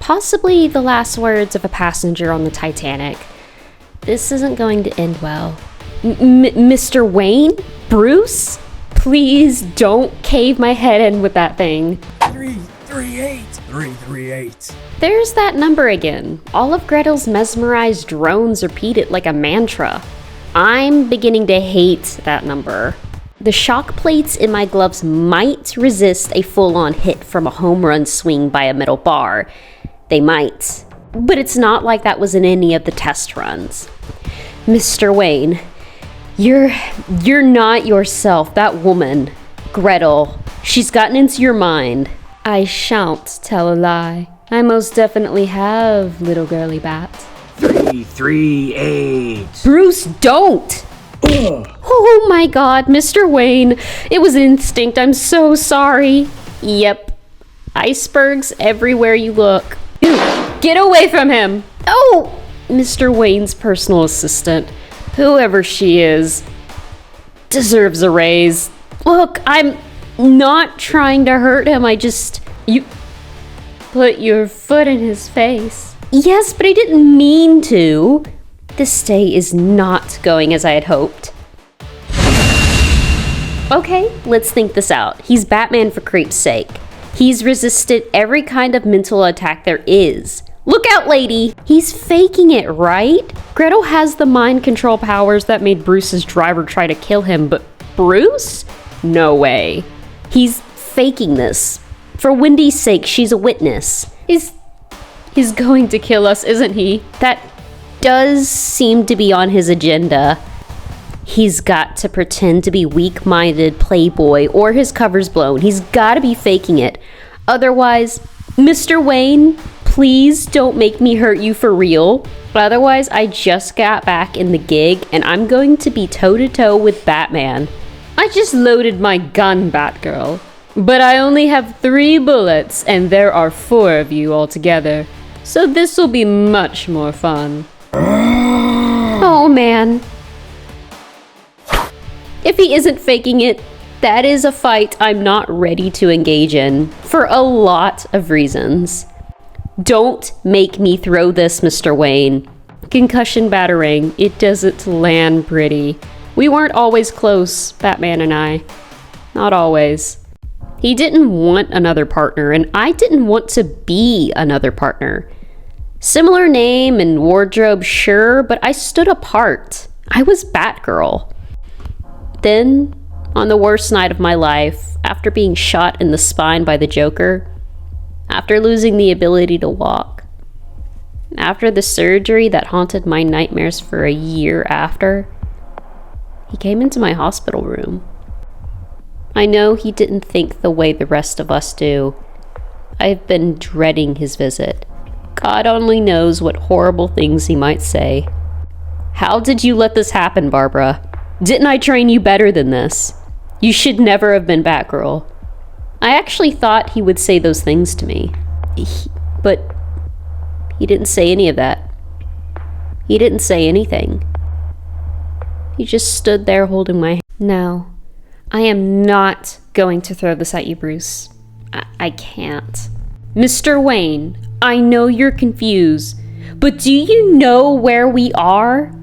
Possibly the last words of a passenger on the Titanic. This isn't going to end well. Mr. Wayne? Bruce? Please don't cave my head in with that thing. 338. 338. There's that number again. All of Gretel's mesmerized drones repeat it like a mantra. I'm beginning to hate that number. The shock plates in my gloves might resist a full-on hit from a home run swing by a metal bar. They might. But it's not like that was in any of the test runs. Mr. Wayne, you're not yourself. That woman, Gretel, she's gotten into your mind. I shan't tell a lie. I most definitely have, little girly bat. 338. Bruce, don't! Oh my god, Mr. Wayne. It was instinct. I'm so sorry. Yep. Icebergs everywhere you look. Ew, get away from him! Oh! Mr. Wayne's personal assistant, whoever she is, deserves a raise. Look, I'm not trying to hurt him. You put your foot in his face. Yes, but I didn't mean to. This day is not going as I had hoped. Okay, let's think this out. He's Batman for creep's sake. He's resisted every kind of mental attack there is. Look out, lady! He's faking it, right? Gretel has the mind control powers that made Bruce's driver try to kill him, but Bruce? No way. He's faking this. For Wendy's sake, she's a witness. He's going to kill us, isn't he? That does seem to be on his agenda. He's got to pretend to be weak-minded playboy or his cover's blown. He's got to be faking it. Otherwise, Mr. Wayne, please don't make me hurt you for real. Otherwise, I just got back in the gig and I'm going to be toe-to-toe with Batman. I just loaded my gun, Batgirl. But I only have 3 bullets and there are 4 of you altogether. So this will be much more fun. Oh man. If he isn't faking it, that is a fight I'm not ready to engage in for a lot of reasons. Don't make me throw this, Mr. Wayne. Concussion battering, it doesn't land pretty. We weren't always close, Batman and I. Not always. He didn't want another partner, and I didn't want to be another partner. Similar name and wardrobe, sure, but I stood apart. I was Batgirl. Then, on the worst night of my life, after being shot in the spine by the Joker, after losing the ability to walk, after the surgery that haunted my nightmares for a year after, he came into my hospital room. I know he didn't think the way the rest of us do. I've been dreading his visit. God only knows what horrible things he might say. How did you let this happen, Barbara? Didn't I train you better than this? You should never have been Batgirl. I actually thought he would say those things to me. But he didn't say any of that. He didn't say anything. He just stood there holding my hand. No, I am not going to throw this at you, Bruce. I can't. Mr. Wayne, I know you're confused, but do you know where we are?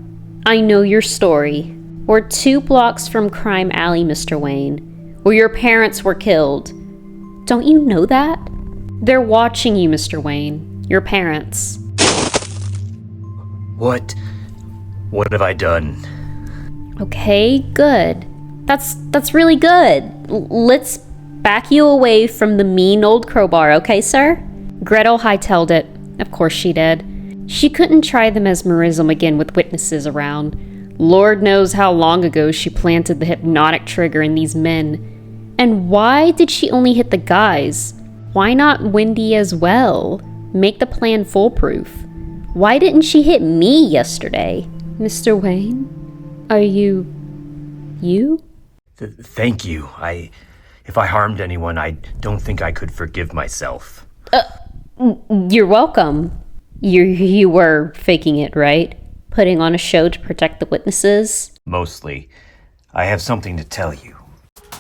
I know your story. We're 2 blocks from Crime Alley, Mr. Wayne, where your parents were killed. Don't you know that? They're watching you, Mr. Wayne. Your parents. What have I done? Okay, good. That's really good. Let's back you away from the mean old crowbar, okay, sir? Gretel hightailed it. Of course she did. She couldn't try the mesmerism again with witnesses around. Lord knows how long ago she planted the hypnotic trigger in these men. And why did she only hit the guys? Why not Wendy as well? Make the plan foolproof. Why didn't she hit me yesterday? Mr. Wayne? Are you... Thank you. If I harmed anyone, I don't think I could forgive myself. You're welcome. You were faking it, right? Putting on a show to protect the witnesses? Mostly. I have something to tell you.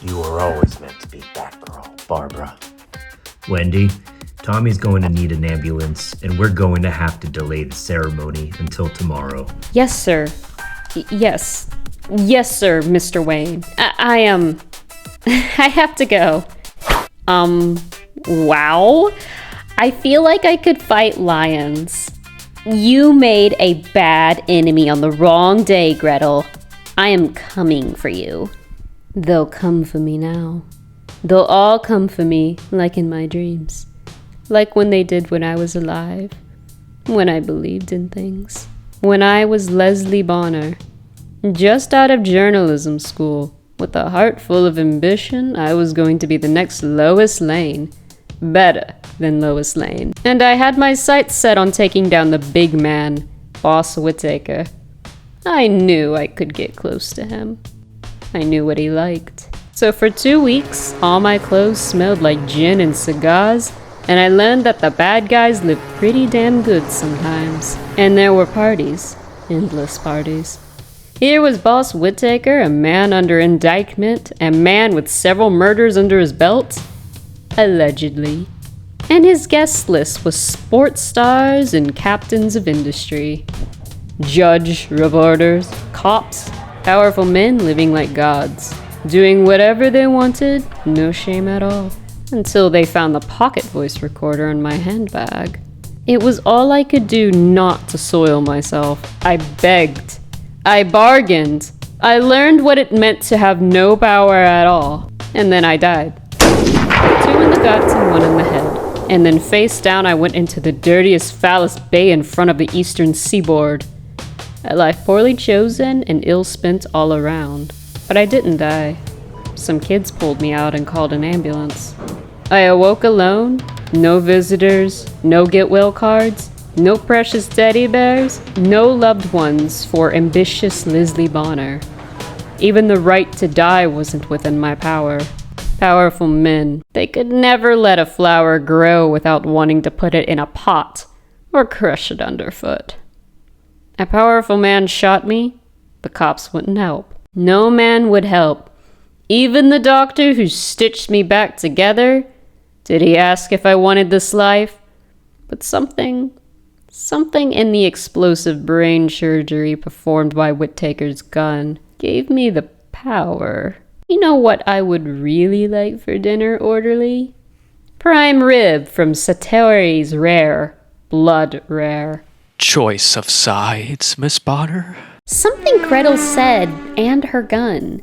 You were always meant to be Batgirl, Barbara. Wendy, Tommy's going to need an ambulance, and we're going to have to delay the ceremony until tomorrow. Yes, sir. Yes. Yes, sir, Mr. Wayne. I am... I have to go. Wow. I feel like I could fight lions. You made a bad enemy on the wrong day, Gretel. I am coming for you. They'll come for me now. They'll all come for me, like in my dreams. Like when they did when I was alive. When I believed in things. When I was Leslie Bonner. Just out of journalism school. With a heart full of ambition, I was going to be the next Lois Lane. Better than Lois Lane. And I had my sights set on taking down the big man, Boss Whittaker. I knew I could get close to him. I knew what he liked. So for 2 weeks, all my clothes smelled like gin and cigars, and I learned that the bad guys live pretty damn good sometimes. And there were parties. Endless parties. Here was Boss Whittaker, a man under indictment, a man with several murders under his belt. Allegedly. And his guest list was sports stars and captains of industry. Judge, reporters, cops, powerful men living like gods. Doing whatever they wanted, no shame at all. Until they found the pocket voice recorder in my handbag. It was all I could do not to soil myself. I begged. I bargained. I learned what it meant to have no power at all. And then I died. 2 in the guts and 1 in the head. And then face down I went into the dirtiest, foulest bay in front of the eastern seaboard. A life poorly chosen and ill spent all around. But I didn't die. Some kids pulled me out and called an ambulance. I awoke alone. No visitors. No get well cards. No precious teddy bears, no loved ones for ambitious Leslie Bonner. Even the right to die wasn't within my power. Powerful men, they could never let a flower grow without wanting to put it in a pot or crush it underfoot. A powerful man shot me, the cops wouldn't help. No man would help. Even the doctor who stitched me back together, did he ask if I wanted this life? But something in the explosive brain surgery performed by Whittaker's gun gave me the power. You know what I would really like for dinner, orderly? Prime rib from Satori's Rare. Blood rare. Choice of sides, Miss Bonner? Something Gretel said, and her gun.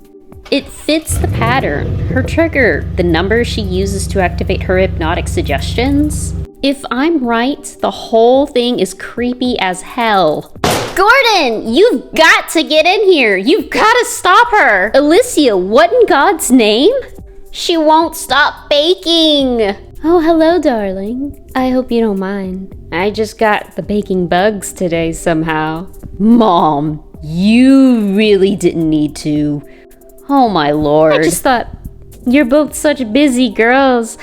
It fits the pattern. Her trigger, the number she uses to activate her hypnotic suggestions. If I'm right, the whole thing is creepy as hell. Gordon, you've got to get in here. You've got to stop her. Alicia, what in God's name? She won't stop baking. Oh, hello, darling. I hope you don't mind. I just got the baking bugs today somehow. Mom, you really didn't need to. Oh, my Lord. I just thought, you're both such busy girls.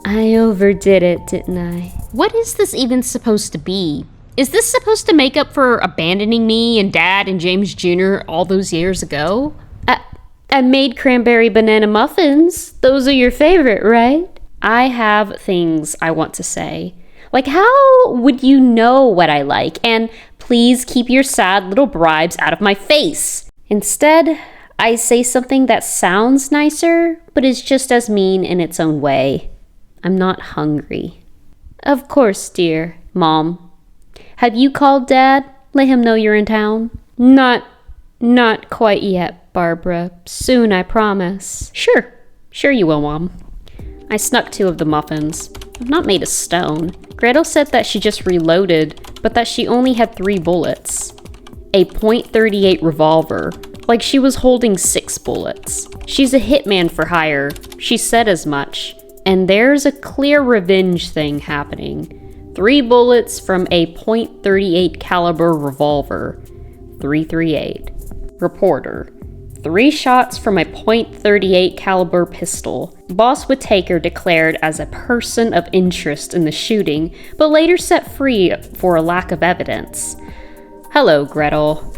I overdid it, didn't I? What is this even supposed to be? Is this supposed to make up for abandoning me and Dad and James Jr. all those years ago? I made cranberry banana muffins. Those are your favorite, right? I have things I want to say. Like, how would you know what I like? And please keep your sad little bribes out of my face. Instead, I say something that sounds nicer, but is just as mean in its own way. I'm not hungry. Of course, dear. Mom. Have you called Dad? Let him know you're in town? Not quite yet, Barbara. Soon, I promise. Sure you will, Mom. I snuck 2 of the muffins. I'm not made of stone. Gretel said that she just reloaded, but that she only had 3 bullets. A .38 revolver. Like she was holding 6 bullets. She's a hitman for hire. She said as much. And there's a clear revenge thing happening. 3 bullets from a .38 caliber revolver. 338. Reporter. 3 shots from a .38 caliber pistol. Boss Whittaker declared as a person of interest in the shooting, but later set free for a lack of evidence. Hello, Gretel.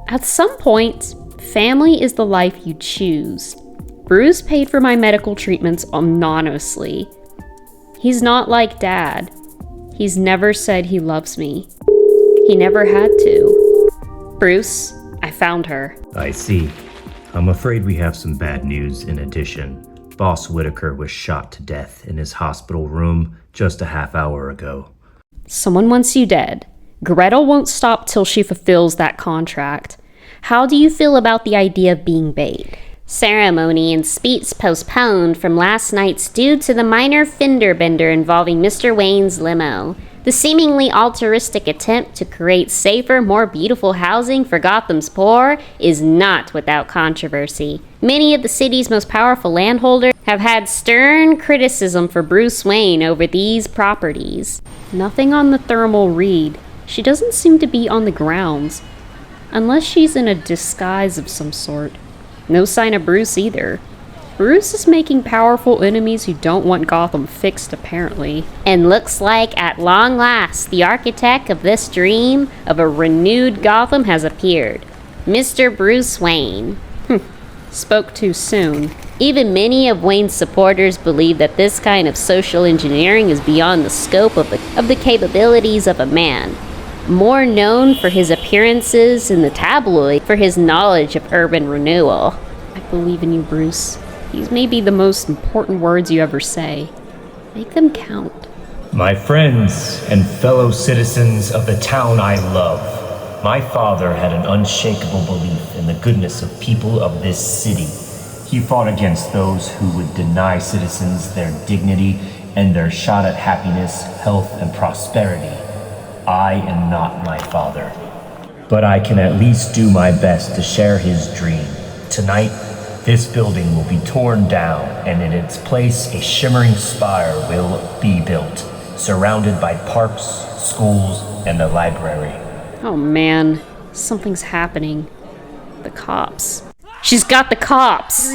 At some point, family is the life you choose. Bruce paid for my medical treatments anonymously. He's not like Dad. He's never said he loves me. He never had to. Bruce, I found her. I see. I'm afraid we have some bad news in addition. Boss Whitaker was shot to death in his hospital room just a half hour ago. Someone wants you dead. Gretel won't stop till she fulfills that contract. How do you feel about the idea of being bait? Ceremony and speech postponed from last night's due to the minor fender bender involving Mr. Wayne's limo. The seemingly altruistic attempt to create safer, more beautiful housing for Gotham's poor is not without controversy. Many of the city's most powerful landholders have had stern criticism for Bruce Wayne over these properties. Nothing on the thermal read. She doesn't seem to be on the grounds. Unless she's in a disguise of some sort. No sign of Bruce either. Bruce is making powerful enemies who don't want Gotham fixed, apparently. And looks like, at long last, the architect of this dream of a renewed Gotham has appeared. Mr. Bruce Wayne. Spoke too soon. Even many of Wayne's supporters believe that this kind of social engineering is beyond the scope of the capabilities of a man. More known for his appearances in the tabloid, for his knowledge of urban renewal. I believe in you, Bruce. These may be the most important words you ever say. Make them count. My friends and fellow citizens of the town I love, my father had an unshakable belief in the goodness of people of this city. He fought against those who would deny citizens their dignity and their shot at happiness, health, and prosperity. I am not my father, but I can at least do my best to share his dream. Tonight, this building will be torn down, and in its place, a shimmering spire will be built, surrounded by parks, schools, and the library. Oh man, something's happening. The cops. She's got the cops!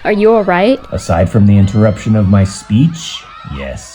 Are you alright? Aside from the interruption of my speech, yes.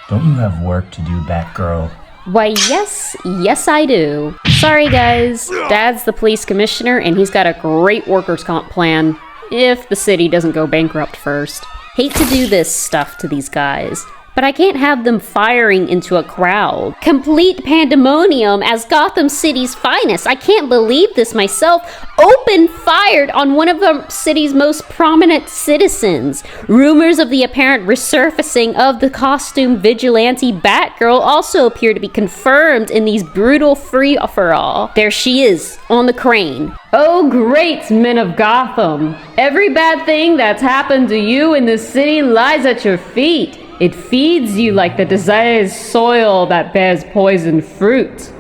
Don't you have work to do, Batgirl? Why, yes I do. Sorry guys, Dad's the police commissioner and he's got a great workers' comp plan, if the city doesn't go bankrupt first. Hate to do this stuff to these guys, but I can't have them firing into a crowd. Complete pandemonium as Gotham City's finest. I can't believe this myself. Open fired on one of the city's most prominent citizens. Rumors of the apparent resurfacing of the costume vigilante Batgirl also appear to be confirmed in these brutal free-for-all. There she is, on the crane. Oh great, men of Gotham. Every bad thing that's happened to you in this city lies at your feet. It feeds you like the desired soil that bears poison fruit.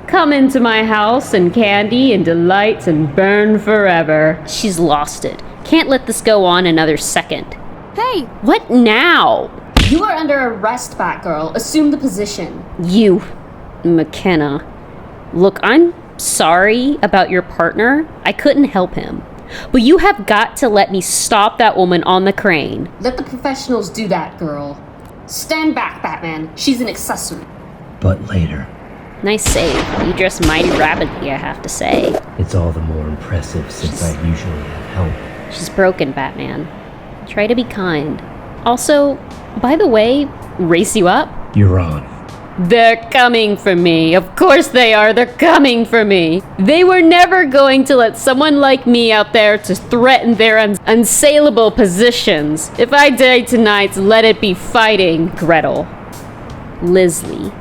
Come into my house and candy and delight and burn forever. She's lost it. Can't let this go on another second. Hey! What now? You are under arrest, Batgirl. Assume the position. You, McKenna. Look, I'm sorry about your partner. I couldn't help him. But you have got to let me stop that woman on the crane. Let the professionals do that, girl. Stand back, Batman. She's an accessory. But later. Nice save. You dress mighty rapidly, I have to say. It's all the more impressive since I usually have help. She's broken, Batman. Try to be kind. Also, by the way, race you up? You're on. They're coming for me. Of course they are. They're coming for me. They were never going to let someone like me out there to threaten their unsaleable positions. If I die tonight, let it be fighting. Gretel. Leslie.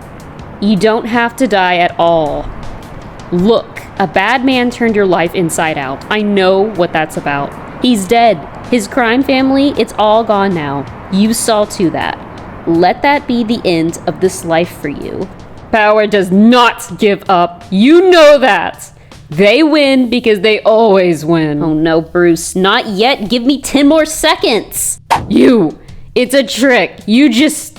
You don't have to die at all. Look, a bad man turned your life inside out. I know what that's about. He's dead. His crime family, it's all gone now. You saw to that. Let that be the end of this life for you. Power does not give up. You know that. They win because they always win. Oh no, Bruce, not yet. Give me 10 more seconds. It's a trick. You just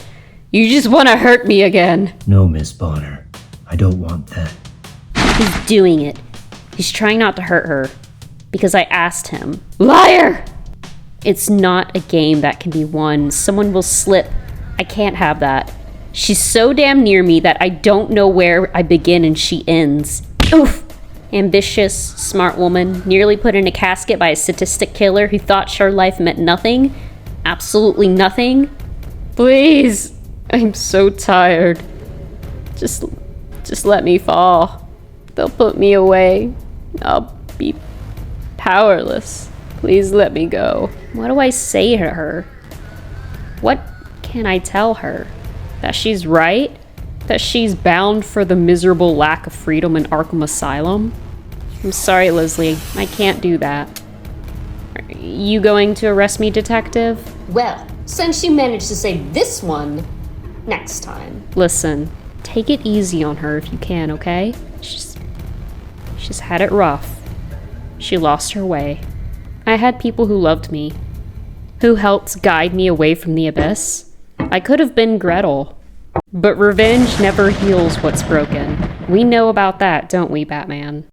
want to hurt me again. No, Miss Bonner. I don't want that. He's doing it. He's trying not to hurt her. Because I asked him. Liar! It's not a game that can be won. Someone will slip. I can't have that. She's so damn near me that I don't know where I begin and she ends. Oof! Ambitious, smart woman, nearly put in a casket by a sadistic killer who thought her life meant nothing. Absolutely nothing? Please. I'm so tired. Just let me fall. They'll put me away. I'll be powerless. Please let me go. What do I say to her? What can I tell her? That she's right? That she's bound for the miserable lack of freedom in Arkham Asylum? I'm sorry, Leslie. I can't do that. Are you going to arrest me, Detective? Well, since you managed to save this one, next time. Listen, take it easy on her if you can, okay? She's had it rough. She lost her way. I had people who loved me, who helped guide me away from the abyss. I could have been Gretel. But revenge never heals what's broken. We know about that, don't we, Batman?